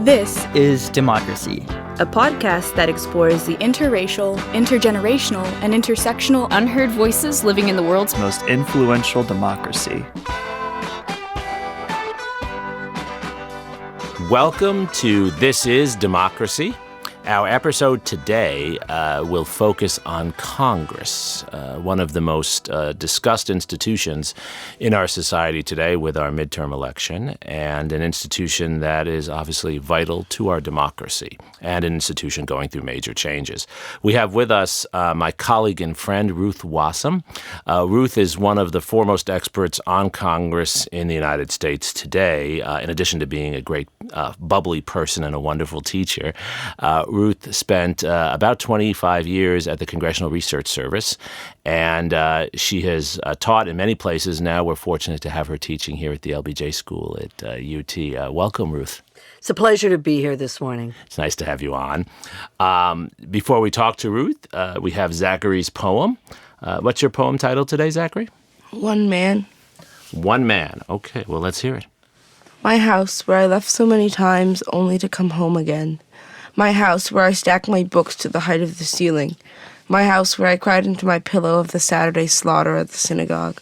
This is Democracy, a podcast that explores the interracial, intergenerational, and intersectional unheard voices living in the world's most influential democracy. Welcome to This is Democracy. Our episode today will focus on Congress, one of the most discussed institutions in our society today with our midterm election, and an institution that is obviously vital to our democracy, and an institution going through major changes. We have with us my colleague and friend, Ruth Wasem. Ruth is one of the foremost experts on Congress in the United States today, in addition to being a great bubbly person and a wonderful teacher. Ruth spent about 25 years at the Congressional Research Service, and she has taught in many places. Now we're fortunate to have her teaching here at the LBJ School at UT. Welcome, Ruth. It's a pleasure to be here this morning. It's nice to have you on. Before we talk to Ruth, we have Zachary's poem. What's your poem title today, Zachary? One Man. One Man. Okay, well, let's hear it. My house, where I left so many times only to come home again. My house, where I stacked my books to the height of the ceiling. My house, where I cried into my pillow of the Saturday slaughter at the synagogue.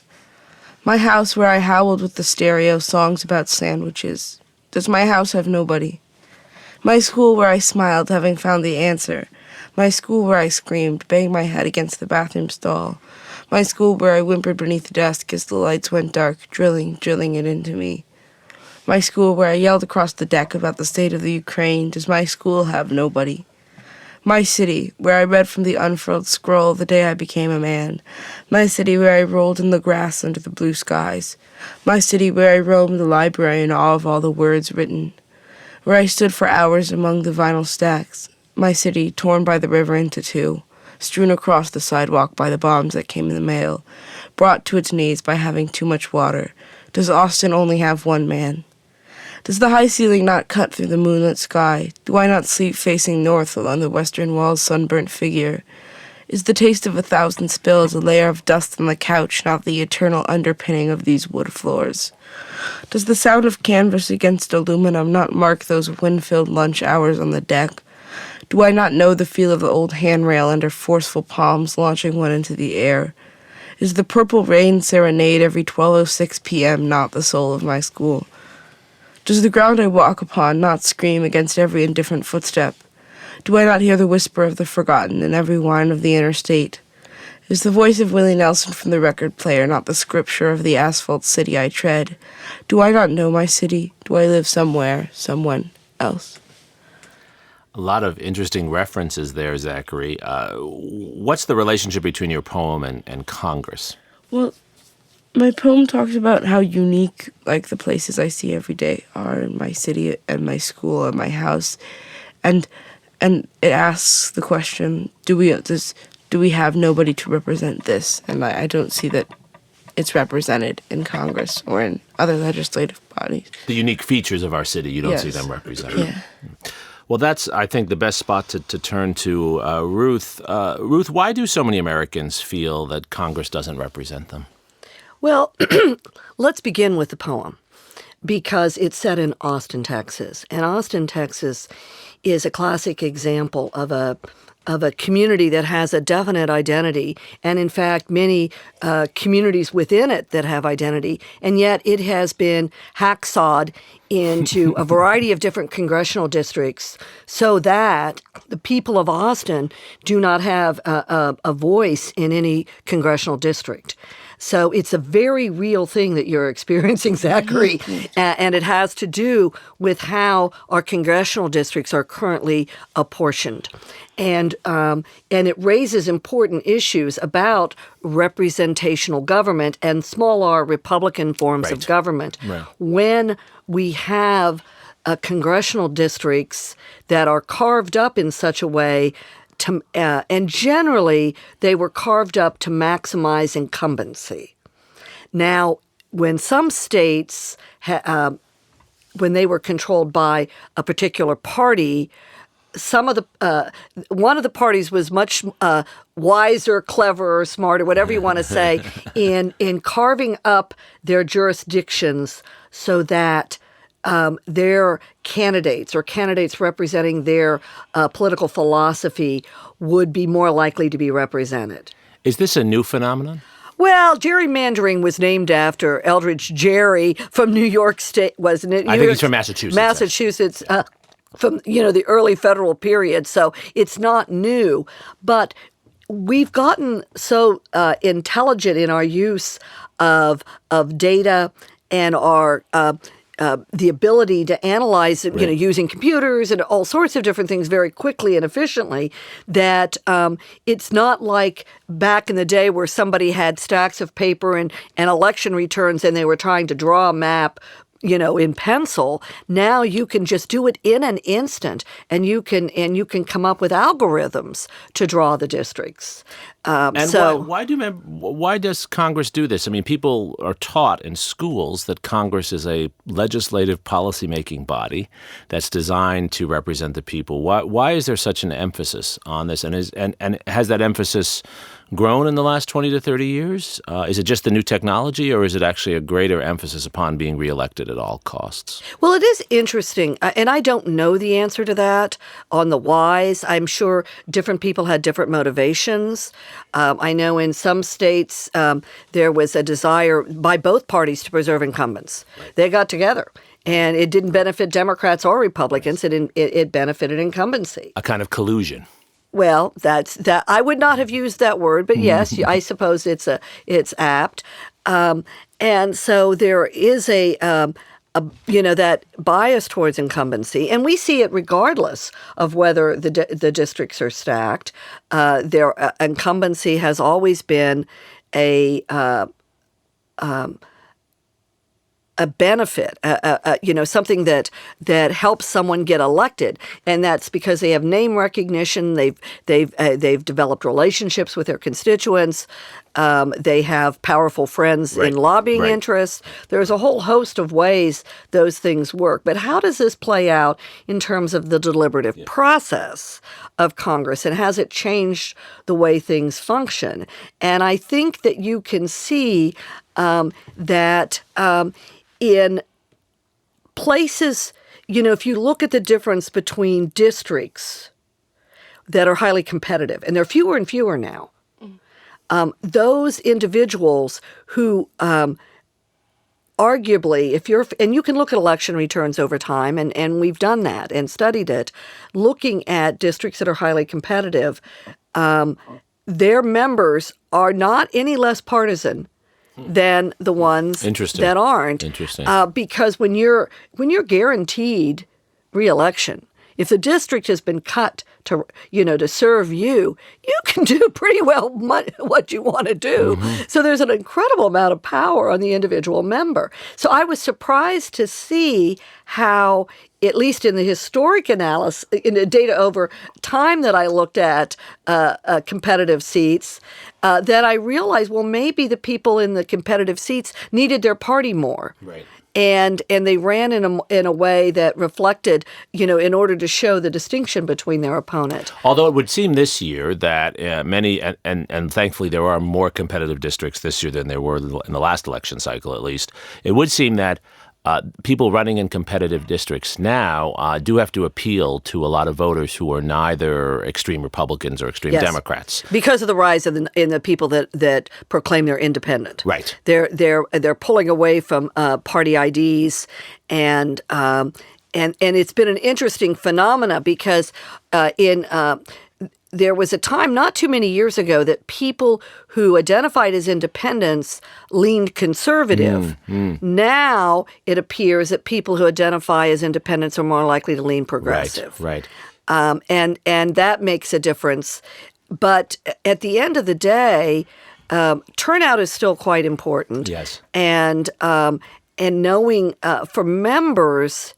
My house, where I howled with the stereo songs about sandwiches. Does my house have nobody? My school, where I smiled, having found the answer. My school, where I screamed, banged my head against the bathroom stall. My school, where I whimpered beneath the desk as the lights went dark, drilling it into me. My school, where I yelled across the deck about the state of the Ukraine. Does my school have nobody? My city, where I read from the unfurled scroll the day I became a man. My city, where I rolled in the grass under the blue skies. My city, where I roamed the library in awe of all the words written. Where I stood for hours among the vinyl stacks. My city, torn by the river into two, strewn across the sidewalk by the bombs that came in the mail, brought to its knees by having too much water. Does Austin only have one man? Does the high ceiling not cut through the moonlit sky? Do I not sleep facing north along the western wall's sunburnt figure? Is the taste of 1,000 spills a layer of dust on the couch, not the eternal underpinning of these wood floors? Does the sound of canvas against aluminum not mark those wind-filled lunch hours on the deck? Do I not know the feel of the old handrail under forceful palms launching one into the air? Is the purple rain serenade every 12:06 p.m. not the soul of my school? Does the ground I walk upon not scream against every indifferent footstep? Do I not hear the whisper of the forgotten in every whine of the interstate? Is the voice of Willie Nelson from the record player not the scripture of the asphalt city I tread? Do I not know my city? Do I live somewhere, someone else? A lot of interesting references there, Zachary. What's the relationship between your poem and Congress? Well, my poem talks about how unique, the places I see every day are in my city and my school and my house, and it asks the question: Do we have nobody to represent this? And I don't see that it's represented in Congress or in other legislative bodies. The unique features of our city, you don't Yes. see them represented. Yeah. Well, that's, I think, the best spot to turn to Ruth. Ruth, why do so many Americans feel that Congress doesn't represent them? Well, let's begin with the poem, because it's set in Austin, Texas. And Austin, Texas is a classic example of a community that has a definite identity, and in fact, many communities within it that have identity, and yet it has been hacksawed into a variety of different congressional districts so that the people of Austin do not have a voice in any congressional district. So it's a very real thing that you're experiencing, Zachary, and it has to do with how our congressional districts are currently apportioned. And it raises important issues about representational government and small r Republican forms of government. Right. When we have congressional districts that are carved up in such a way and generally, they were carved up to maximize incumbency. Now, when some states, when they were controlled by a particular party, one of the parties was much wiser, cleverer, smarter, whatever you want to say, in carving up their jurisdictions so that their candidates or candidates representing their political philosophy would be more likely to be represented. Is this a new phenomenon? Well, gerrymandering was named after Eldridge Gerry from New York State, wasn't it? I think he's from Massachusetts. Massachusetts, from the early federal period. So it's not new, but we've gotten so intelligent in our use of data and our the ability to analyze it, using computers and all sorts of different things very quickly and efficiently, that it's not like back in the day where somebody had stacks of paper and election returns and they were trying to draw a map, in pencil. Now you can just do it in an instant, and you can come up with algorithms to draw the districts. Why does Congress do this? I mean, people are taught in schools that Congress is a legislative policymaking body that's designed to represent the people. Why is there such an emphasis on this? And has that emphasis grown in the last 20 to 30 years? Is it just the new technology, or is it actually a greater emphasis upon being reelected at all costs? Well, it is interesting, and I don't know the answer to that on the whys. I'm sure different people had different motivations. I know in some states there was a desire by both parties to preserve incumbents. Right. They got together. And it didn't benefit Democrats or Republicans. It benefited incumbency. A kind of collusion. Well, that's that. I would not have used that word, but yes, I suppose it's apt. And so there is that bias towards incumbency, and we see it regardless of whether the districts are stacked. Their incumbency has always been a benefit, something that helps someone get elected, and that's because they have name recognition. They've developed relationships with their constituents. They have powerful friends in lobbying interests. There's a whole host of ways those things work. But how does this play out in terms of the deliberative process of Congress, and has it changed the way things function? And I think that you can see that in places, if you look at the difference between districts that are highly competitive, and there are fewer and fewer now, those individuals who arguably, and you can look at election returns over time, and we've done that and studied it, looking at districts that are highly competitive, their members are not any less partisan than the ones that aren't. Interesting. Because when you're guaranteed re-election, if the district has been cut to serve you, you can do pretty well what you want to do. Mm-hmm. So there's an incredible amount of power on the individual member. So I was surprised to see how, at least in the historic analysis, in the data over time that I looked at competitive seats, that I realized, well, maybe the people in the competitive seats needed their party more. Right. And they ran in a way that reflected, in order to show the distinction between their opponent. Although it would seem this year that many, and thankfully there are more competitive districts this year than there were in the last election cycle, at least, it would seem that people running in competitive districts now do have to appeal to a lot of voters who are neither extreme Republicans or extreme Democrats, because of the rise in the people that proclaim they're independent. Right. They're pulling away from party IDs, and it's been an interesting phenomena because there was a time not too many years ago that people who identified as independents leaned conservative. Now it appears that people who identify as independents are more likely to lean progressive. Right. And that makes a difference. But at the end of the day, turnout is still quite important. Yes. And knowing for members,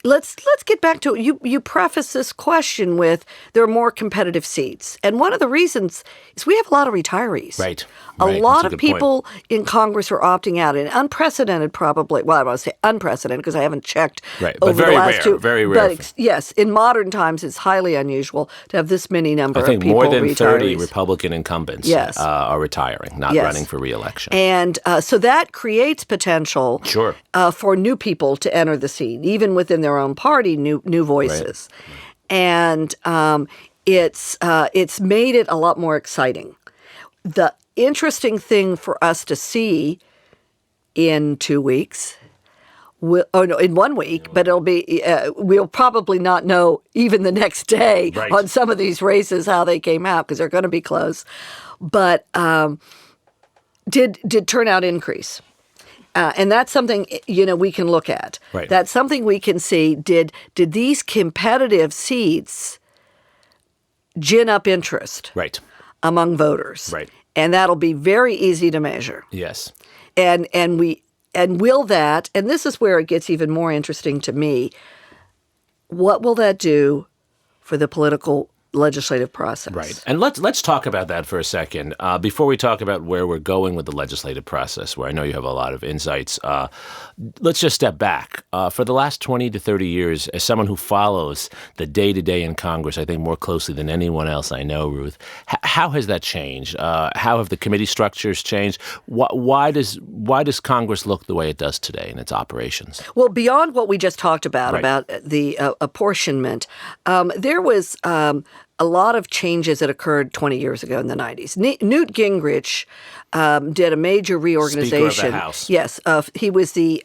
let's get back to it. You preface this question with there are more competitive seats. And one of the reasons is we have a lot of retirees. Right. A lot That's of people in Congress are opting out, and unprecedented probably. Well, I want to say unprecedented because I haven't checked Right. over But very the last rare, two. very rare. But yes, in modern times, it's highly unusual to have this many number I think of people more than retirees. 30 Republican incumbents Yes. are retiring, not Yes. running for re-election. And so that creates potential Sure. for new people to enter the scene, even within their own party, new voices. Right. And it's made it a lot more exciting. The interesting thing for us to see in 2 weeks, in 1 week, but it'll be we'll probably not know even the next day on some of these races how they came out because they're going to be close. But did turnout increase? And that's something we can look at. Right. That's something we can see. Did these competitive seats gin up interest among voters? Right. And that'll be very easy to measure. Yes. And will that? And this is where it gets even more interesting to me. What will that do for the political legislative process? Right. And let's talk about that for a second. Before we talk about where we're going with the legislative process, where I know you have a lot of insights, let's just step back. For the last 20 to 30 years, as someone who follows the day-to-day in Congress, I think more closely than anyone else I know, Ruth, how has that changed? How have the committee structures changed? Why does Congress look the way it does today in its operations? Well, beyond what we just talked about the apportionment, there was a lot of changes that occurred 20 years ago in the 90s. Newt Gingrich did a major reorganization. Speaker of the House. Yes. He was the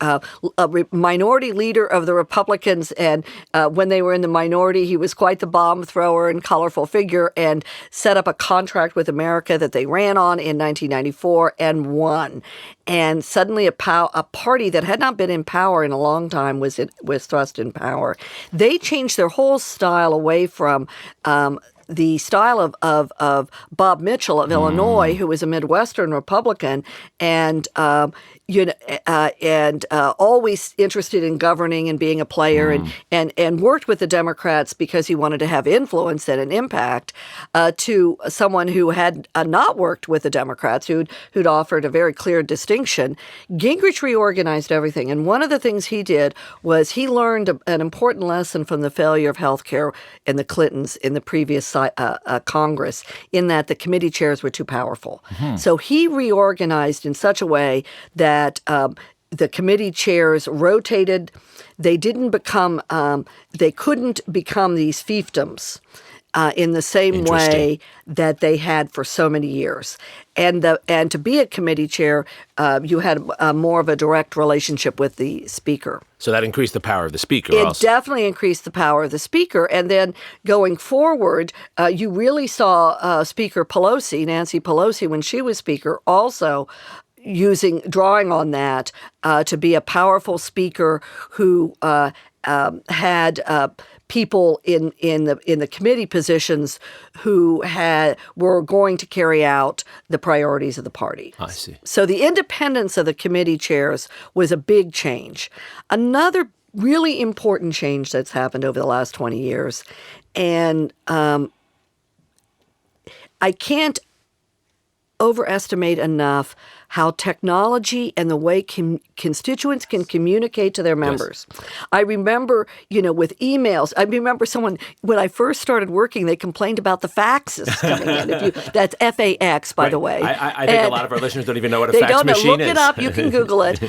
minority leader of the Republicans, and when they were in the minority, he was quite the bomb thrower and colorful figure and set up a contract with America that they ran on in 1994 and won. And suddenly a party that had not been in power in a long time was thrust in power. They changed their whole style away from the style of Bob Mitchell of Illinois, who was a Midwestern Republican, and always interested in governing and being a player, and worked with the Democrats because he wanted to have influence and an impact, to someone who had not worked with the Democrats, who'd offered a very clear distinction. Gingrich reorganized everything, and one of the things he did was he learned an important lesson from the failure of health care in the Clintons in the previous Congress, in that the committee chairs were too powerful. So he reorganized in such a way that the committee chairs rotated. They didn't become, they couldn't become these fiefdoms in the same way that they had for so many years. And to be a committee chair, you had more of a direct relationship with the speaker. So that increased the power of the speaker It definitely increased the power of the speaker. And then going forward, you really saw Speaker Pelosi, Nancy Pelosi, when she was speaker, also drawing on that to be a powerful speaker who had people in the committee positions who were going to carry out the priorities of the party. I see. So the independence of the committee chairs was a big change. Another really important change that's happened over the last 20 years, and I can't overestimate enough how technology and the way constituents can communicate to their members. Yes. I remember, with emails, when I first started working, they complained about the faxes coming in. That's FAX, by the way. I think a lot of our listeners don't even know what a fax machine is. Look it up. You can Google it.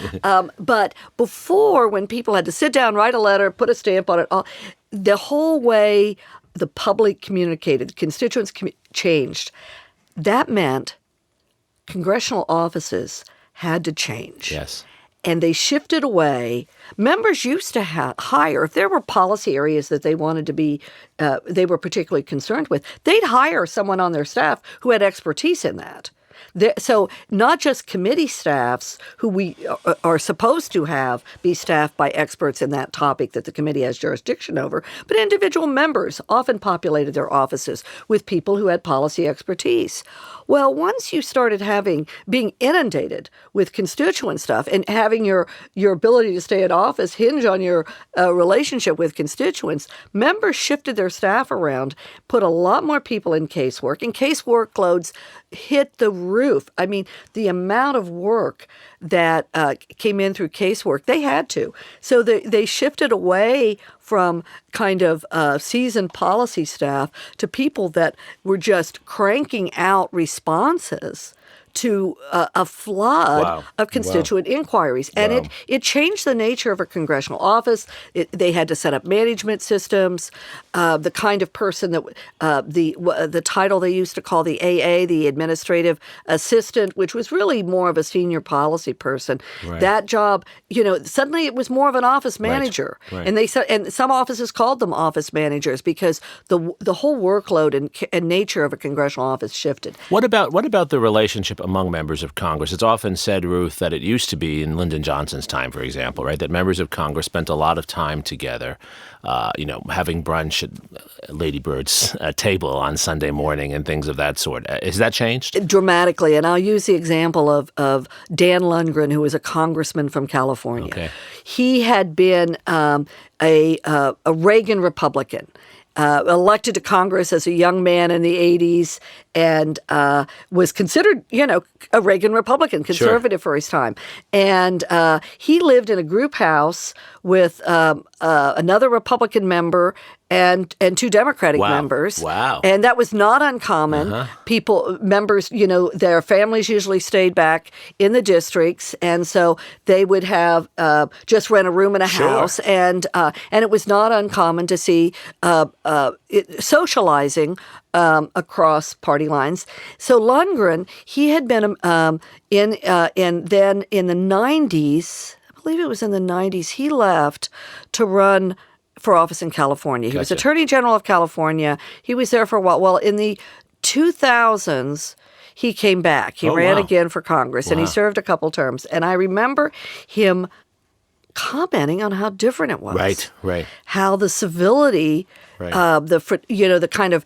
But before, when people had to sit down, write a letter, put a stamp on it, the whole way the public communicated, constituents changed. That meant congressional offices had to change. Yes. And they shifted away. Members used to hire, if there were policy areas that they wanted to be, they were particularly concerned with, they'd hire someone on their staff who had expertise in that. So not just committee staffs who we are supposed to have be staffed by experts in that topic that the committee has jurisdiction over, but individual members often populated their offices with people who had policy expertise. Well, once you started being inundated with constituent stuff and having your ability to stay at office hinge on your relationship with constituents, members shifted their staff around, put a lot more people in casework, and case workloads hit the roof. I mean, the amount of work that came in through casework, they had to. So they shifted away from kind of seasoned policy staff to people that were just cranking out responses to a flood of constituent inquiries. And it changed the nature of a congressional office. They had to set up management systems. The kind of person that the title they used to call the AA, the administrative assistant, which was really more of a senior policy person. Right. That job, suddenly it was more of an office manager. Right. And some offices called them office managers because the whole workload and nature of a congressional office shifted. What about the relationship among members of Congress? It's often said, Ruth, that it used to be in Lyndon Johnson's time, for example, right, that members of Congress spent a lot of time together, having brunch at Lady Bird's table on Sunday morning and things of that sort. Has that changed? Dramatically. And I'll use the example of Dan Lundgren, who was a congressman from California. Okay. He had been a Reagan Republican. Elected to Congress as a young man in the 80s and was considered, a Reagan Republican, conservative for his time. And he lived in a group house with another Republican member and two Democratic members. Wow. And that was not uncommon. Members, their families usually stayed back in the districts. And so they would have just rent a room in a house. And it was not uncommon to see socializing across party lines. So Lundgren, he had been in the 90s, I believe it was in the 90s, he left to run for office in California. He was Attorney General of California. He was there for a while. Well, in the 2000s, he came back. He ran again for Congress, and he served a couple terms. And I remember him commenting on how different it was. Right. How the civility, the kind of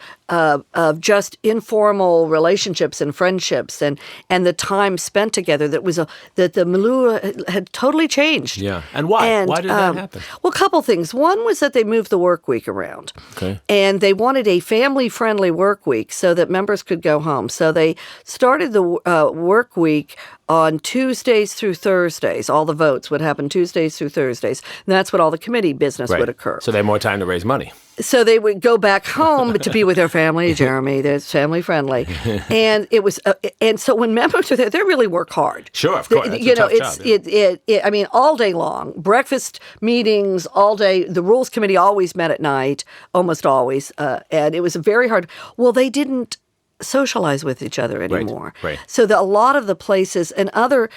just informal relationships and friendships and the time spent together that the milieu had totally changed. Yeah. And why? Why did that happen? Well, a couple things. One was that they moved the work week around. Okay. And they wanted a family-friendly work week so that members could go home. So they started the work week on Tuesdays through Thursdays. All the votes would happen Tuesdays through Thursdays. And that's what all the committee business would occur. So they had more time to raise money. So they would go back home to be with their family, Jeremi. That's family friendly, and it was. And so when members are there, they really work hard. Sure, of course. I mean, all day long, breakfast meetings all day. The Rules Committee always met at night, almost always, and it was very hard. Well, they didn't socialize with each other anymore. Right. So a lot of the places and other,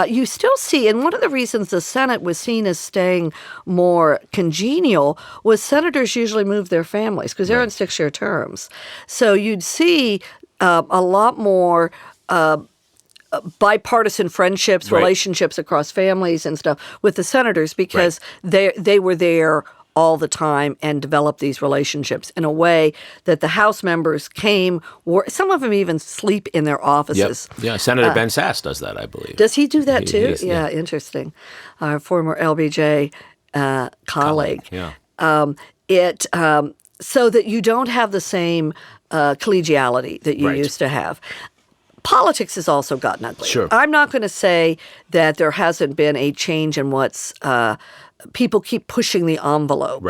you still see, and one of the reasons the Senate was seen as staying more congenial was senators usually moved their families because they're on 6-year terms. So you'd see a lot more bipartisan friendships, relationships across families and stuff with the senators because they were there all the time and develop these relationships in a way that the House members some of them even sleep in their offices. Yep. Yeah, Senator Ben Sasse does that, I believe. Does he do that too? Yeah, interesting. Our former LBJ colleague. Yeah. So that you don't have the same collegiality that you used to have. Politics has also gotten ugly. Sure. I'm not going to say that there hasn't been a change in what's people keep pushing the envelope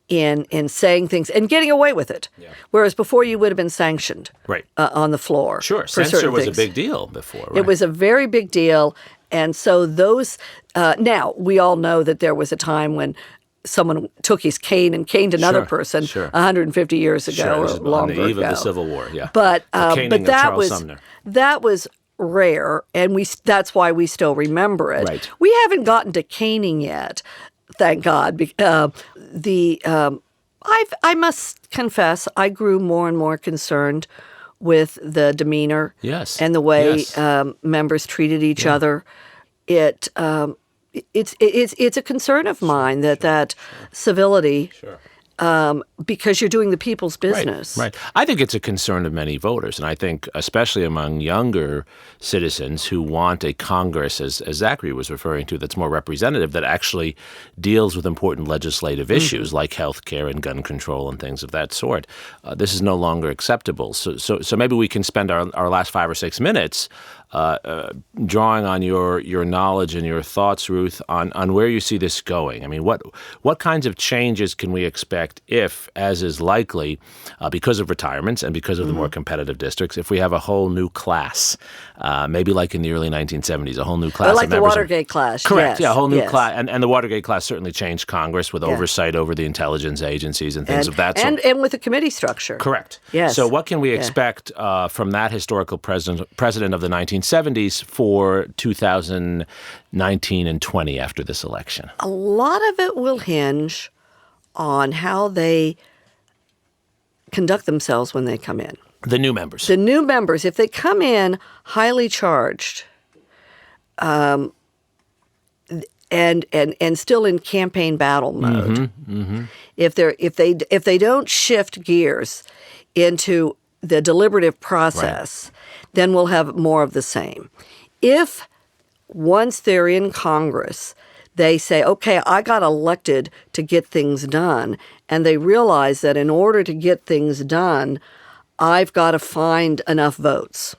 in saying things and getting away with it. Yeah. Whereas before you would have been sanctioned on the floor. Sure. Censure was a big deal before. Right? It was a very big deal. And so those now we all know that there was a time when someone took his cane and caned another person 150 years ago or longer ago. On the eve of the Civil War, But that was rare, and that's why we still remember it. Right. We haven't gotten to caning yet, thank God. I must confess, I grew more and more concerned with the demeanor Yes. and the way Yes. members treated each other. It's a concern of mine that civility. Because you're doing the people's business. Right. I think it's a concern of many voters, and I think especially among younger citizens who want a Congress, as Zachary was referring to, that's more representative, that actually deals with important legislative issues like health care and gun control and things of that sort. This is no longer acceptable. So maybe we can spend our last 5 or 6 minutes drawing on your knowledge and your thoughts, Ruth, on where you see this going. I mean, what kinds of changes can we expect if, as is likely, because of retirements and because of the more competitive districts, if we have a whole new class, maybe like in the early 1970s, a whole new class like of the members Watergate class. Correct, yes, a whole new yes. class. And the Watergate class certainly changed Congress with oversight over the intelligence agencies and things of that sort. And with the committee structure. Correct. Yes. So what can we expect from that historical president of the 1970s for 2019 and 20 after this election? A lot of it will hinge on how they conduct themselves when they come in. The new members. The new members, if they come in highly charged, and still in campaign battle mode, if they don't shift gears into the deliberative process, then we'll have more of the same. If once they're in Congress, they say, okay, I got elected to get things done, and they realize that in order to get things done, I've got to find enough votes.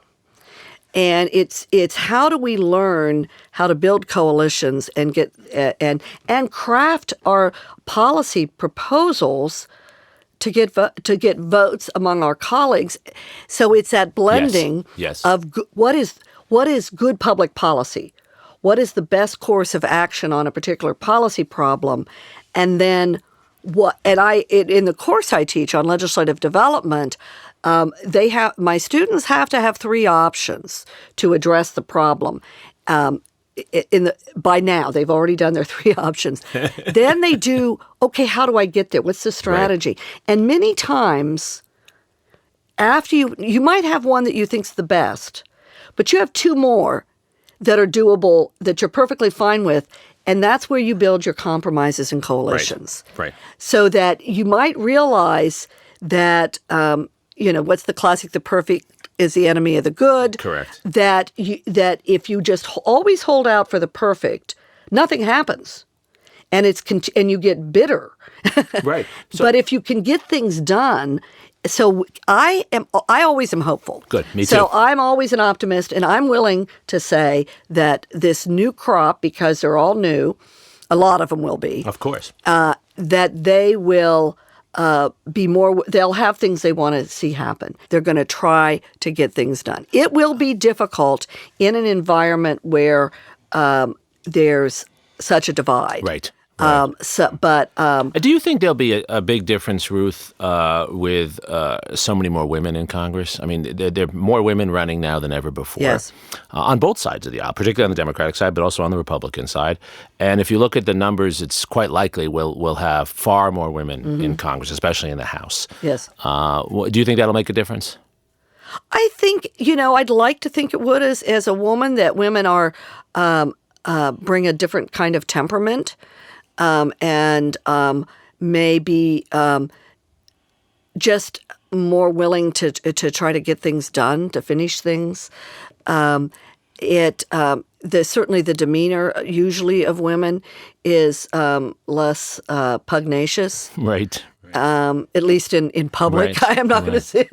And it's how do we learn how to build coalitions and get and craft our policy proposals to get votes among our colleagues. So it's that blending of what is good public policy, what is the best course of action on a particular policy problem, and then what. And in the course I teach on legislative development, my students have to have 3 options to address the problem. By now, they've already done their 3 options. Then they do, okay, how do I get there? What's the strategy? Right. And many times, after you might have one that you think's the best, but you have 2 more that are doable, that you're perfectly fine with, and that's where you build your compromises and coalitions. Right. So that you might realize that, what's the classic, the perfect is the enemy of the good. Correct. That if you just always hold out for the perfect, nothing happens, and you get bitter. Right. But if you can get things done, so I always am hopeful. Good. Me too. So I'm always an optimist, and I'm willing to say that this new crop, because they're all new, a lot of them will be. Of course. That they will. Be more. They'll have things they want to see happen. They're going to try to get things done. It will be difficult in an environment where there's such a divide. Right. Do you think there'll be a big difference, Ruth, with so many more women in Congress? I mean, there are more women running now than ever before. Yes. On both sides of the aisle, particularly on the Democratic side, but also on the Republican side. And if you look at the numbers, it's quite likely we'll have far more women in Congress, especially in the House. Yes. Do you think that'll make a difference? I think, I'd like to think it would as a woman, that women are bring a different kind of temperament. And maybe just more willing to try to get things done, to finish things. Certainly the demeanor usually of women is less pugnacious. Right. At least in public. Right. I'm not going to say.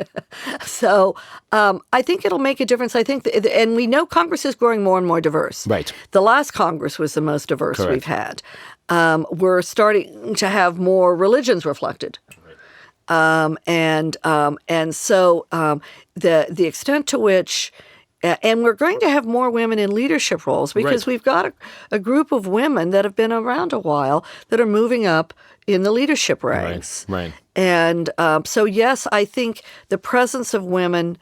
So I think it'll make a difference. I think, and we know Congress is growing more and more diverse. Right. The last Congress was the most diverse Correct. we've had. We're starting to have more religions reflected. And so the extent to which, and we're going to have more women in leadership roles because we've got a group of women that have been around a while that are moving up in the leadership ranks. Right. And so, yes, I think the presence of women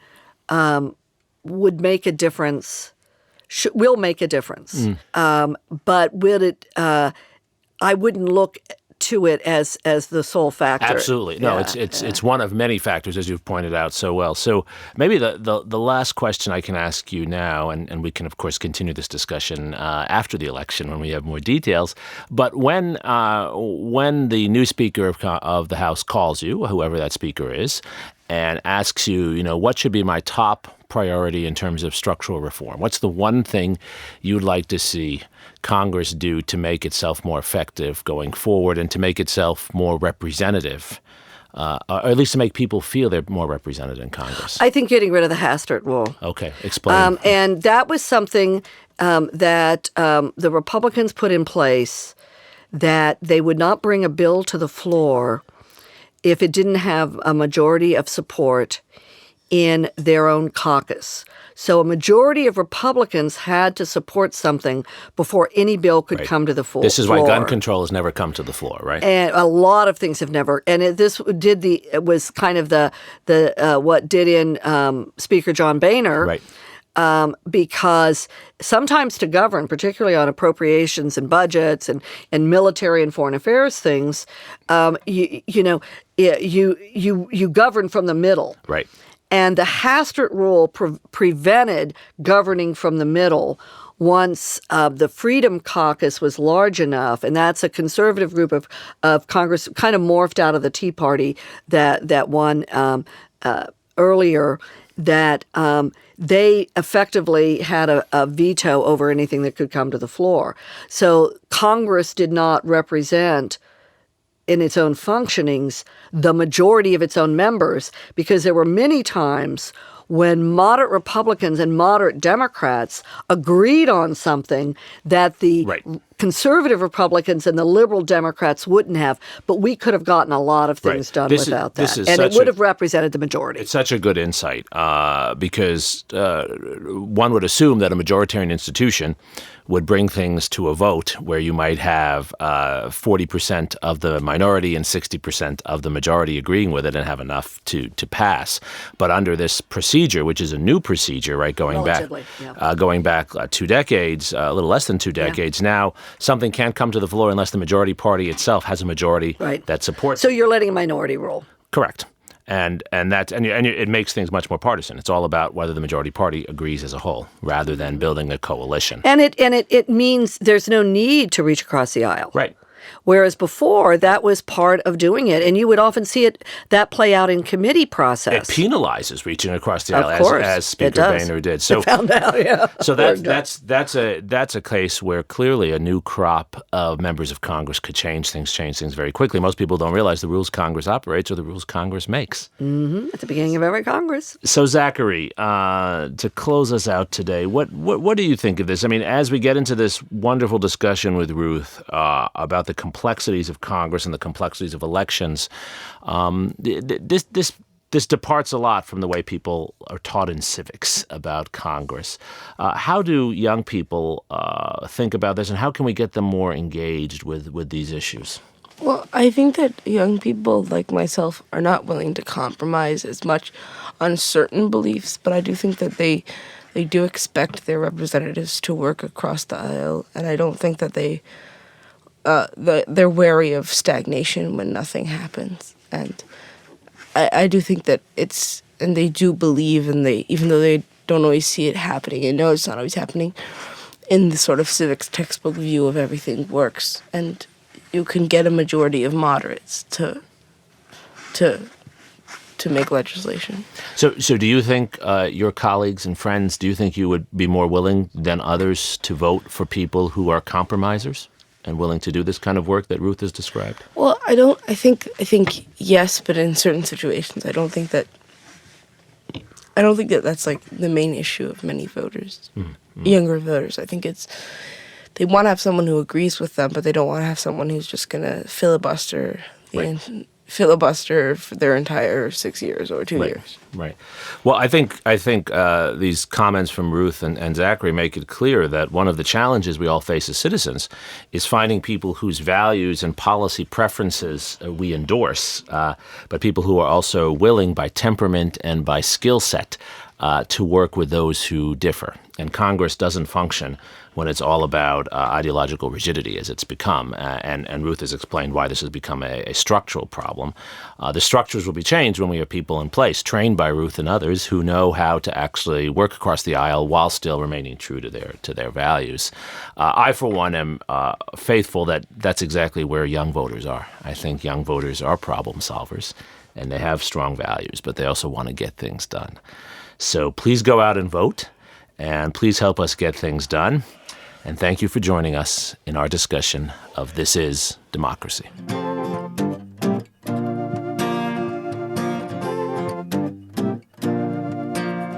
would make a difference, will make a difference. But will it? I wouldn't look to it as the sole factor. Absolutely. No, it's one of many factors, as you've pointed out so well. So maybe the last question I can ask you now, and we can, of course, continue this discussion after the election when we have more details, but when the new Speaker of the House calls you, whoever that Speaker is, and asks you, what should be my top priority in terms of structural reform? What's the one thing you'd like to see Congress do to make itself more effective going forward and to make itself more representative, or at least to make people feel they're more represented in Congress? I think getting rid of the Hastert rule. Okay, explain. And that was something that the Republicans put in place, that they would not bring a bill to the floor if it didn't have a majority of support in their own caucus. So a majority of Republicans had to support something before any bill could come to the floor. This is why gun control has never come to the floor, right? And a lot of things have never. And it was kind of the what did in Speaker John Boehner. Right. Because sometimes to govern, particularly on appropriations and budgets and military and foreign affairs things, you govern from the middle. Right. And the Hastert rule prevented governing from the middle once the Freedom Caucus was large enough, and that's a conservative group of Congress, kind of morphed out of the Tea Party that won earlier, that they effectively had a veto over anything that could come to the floor. So Congress did not represent in its own functionings the majority of its own members, because there were many times when moderate Republicans and moderate Democrats agreed on something that the conservative Republicans and the liberal Democrats wouldn't have, but we could have gotten a lot of things done without that. And it would have represented the majority. It's such a good insight because one would assume that a majoritarian institution would bring things to a vote where you might have 40% of the minority and 60% of the majority agreeing with it and have enough to pass. But under this procedure, which is a new procedure, right, going back 2 decades, a little less than 2 decades now, something can't come to the floor unless the majority party itself has a majority that supports it. So you're letting a minority rule. Correct. And it makes things much more partisan. It's all about whether the majority party agrees as a whole, rather than building a coalition. And it means there's no need to reach across the aisle. Right. Whereas before, that was part of doing it. And you would often see that play out in committee process. It penalizes reaching across the aisle, as Speaker Boehner did. So found out, yeah. So that's a case where clearly a new crop of members of Congress could change things very quickly. Most people don't realize the rules Congress operates are the rules Congress makes. Mm-hmm. At the beginning of every Congress. So Zachary, to close us out today, what do you think of this? I mean, as we get into this wonderful discussion with Ruth about the complexities of Congress and the complexities of elections, this departs a lot from the way people are taught in civics about Congress. How do young people think about this, and how can we get them more engaged with these issues? Well, I think that young people like myself are not willing to compromise as much on certain beliefs, but I do think that they do expect their representatives to work across the aisle, and I don't think that they're wary of stagnation when nothing happens. And I do think that and they do believe, and even though they don't always see it happening and know it's not always happening, in the sort of civics textbook view of everything works. And you can get a majority of moderates to make legislation. So do you think your colleagues and friends, do you think you would be more willing than others to vote for people who are compromisers and willing to do this kind of work that Ruth has described? Well, I think yes, but in certain situations, I don't think that that's like the main issue of many voters, younger voters. I think they want to have someone who agrees with them, but they don't want to have someone who's just going to filibuster for their entire 6 years or 2 years. Right. Well, I think these comments from Ruth and Zachary make it clear that one of the challenges we all face as citizens is finding people whose values and policy preferences we endorse, but people who are also willing by temperament and by skill set to work with those who differ. And Congress doesn't function when it's all about ideological rigidity, as it's become. And Ruth has explained why this has become a structural problem. The structures will be changed when we have people in place, trained by Ruth and others, who know how to actually work across the aisle while still remaining true to their values. I, for one, am faithful that that's exactly where young voters are. I think young voters are problem solvers, and they have strong values, but they also want to get things done. So please go out and vote, and please help us get things done. And thank you for joining us in our discussion of This Is Democracy.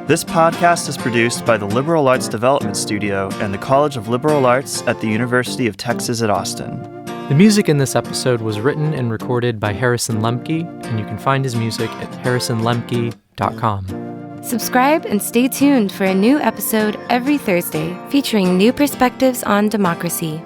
This podcast is produced by the Liberal Arts Development Studio and the College of Liberal Arts at the University of Texas at Austin. The music in this episode was written and recorded by Harrison Lemke, and you can find his music at harrisonlemke.com. Subscribe and stay tuned for a new episode every Thursday featuring new perspectives on democracy.